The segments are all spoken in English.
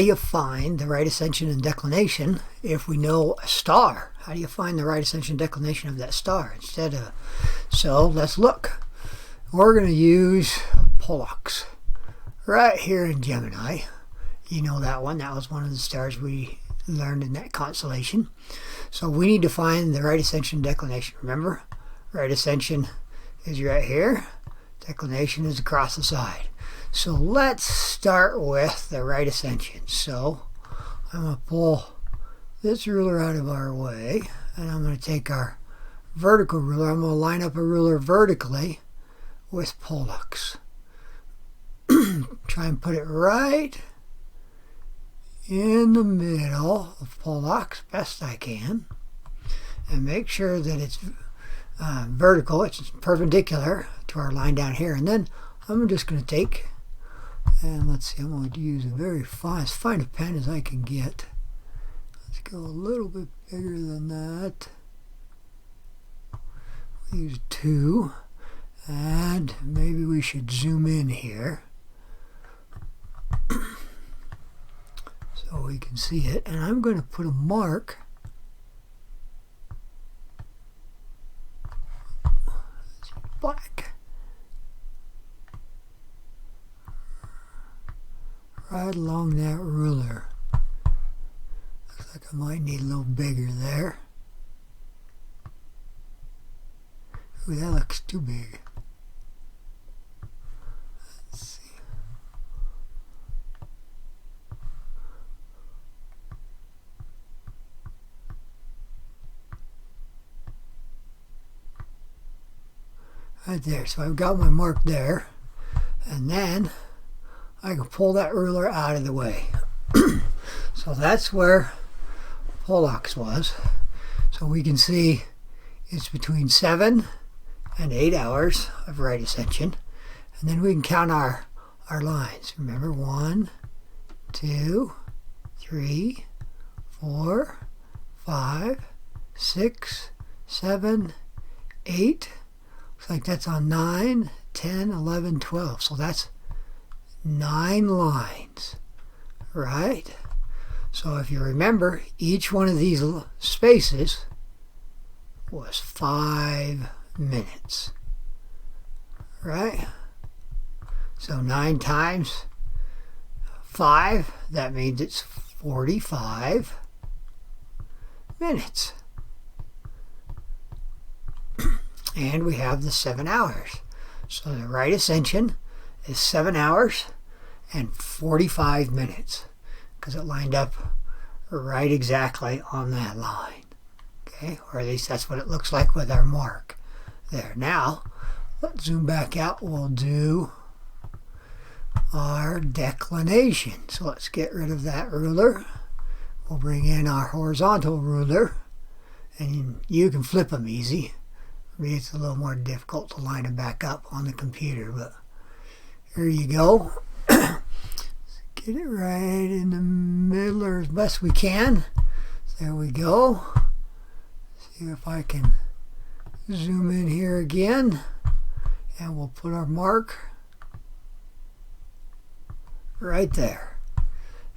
do you find the right ascension and declination if we know a star? How do you find the right ascension and declination of that star instead of... So let's look. We're going to use Pollux right here in Gemini. You know that one. That was one of the stars we learned in that constellation. So we need to find the right ascension and declination. Remember, right ascension is right here. Declination is across the side. So let's start with the right ascension. So I'm going to pull this ruler out of our way, and I'm going to take our vertical ruler. I'm going to line up a ruler vertically with Pollux. Try and put it right in the middle of Pollux, best I can, and make sure that it's vertical, it's perpendicular to our line down here. And then I'm just going to take, and let's see, I'm going to use a very fine, as fine a pen as I can get. Let's go a little bit bigger than that. We'll use 2, and maybe we should zoom in here so we can see it. And I'm going to put a mark black right along that ruler. Looks like I might need a little bigger there. Ooh, that looks too big. Let's see. Right there. So I've got my mark there, and then I can pull that ruler out of the way. So that's where Pollux was. So we can see it's between 7 and 8 hours of right ascension. And then we can count our lines. Remember, 1, 2, 3, 4, 5, 6, 7, 8. Looks like that's on 9, 10, 11, 12. So that's 9 lines, right? So if you remember, each one of these spaces was 5 minutes, right? So 9 times 5, that means it's 45 minutes. And we have the 7 hours. So the right ascension is 7 hours and 45 minutes because it lined up right exactly on that line. Okay, or at least that's what it looks like with our mark there. Now, let's zoom back out. We'll do our declination. So let's get rid of that ruler. We'll bring in our horizontal ruler, and you can flip them easy. Maybe it's a little more difficult to line them back up on the computer, but here you go. Get it right in the middle or as best we can. There we go. See if I can zoom in here again, and we'll put our mark right there.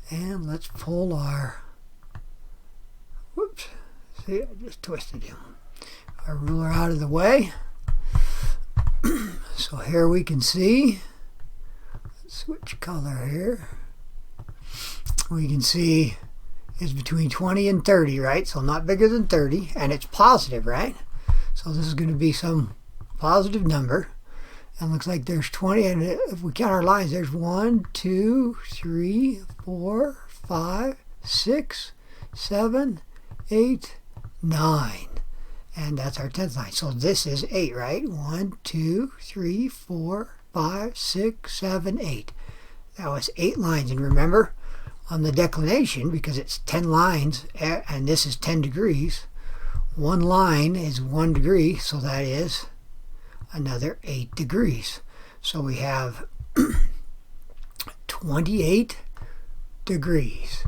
And let's pull our, whoops, see, I just twisted him. Our ruler out of the way. So here we can see, let's switch color here. We can see it's between 20 and 30, right? So not bigger than 30, and it's positive, right? So this is going to be some positive number. And looks like there's 20, and if we count our lines, there's 1, 2, 3, 4, 5, 6, 7, 8, 9. And that's our 10th line. So this is 8, right? 1, 2, 3, 4, 5, 6, 7, 8. That was 8 lines. And remember, on the declination, because it's 10 lines, and this is 10 degrees, one line is 1 degree, so that is another 8 degrees. So we have 28 degrees.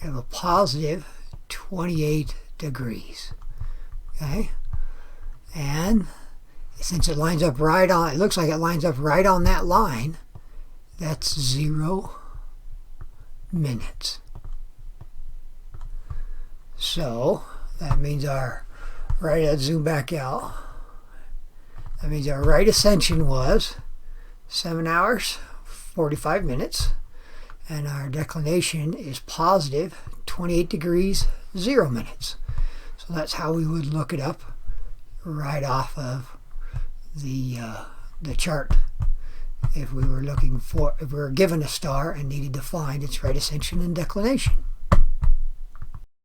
We have a positive 28 degrees. Okay, and since it lines up right on, it looks like it lines up right on that line, that's 0 minutes. So that means let's zoom back out. That means our right ascension was 7 hours, 45 minutes. And our declination is positive 28 degrees, 0 minutes. So that's how we would look it up right off of the chart. If we were given a star and needed to find its right ascension and declination.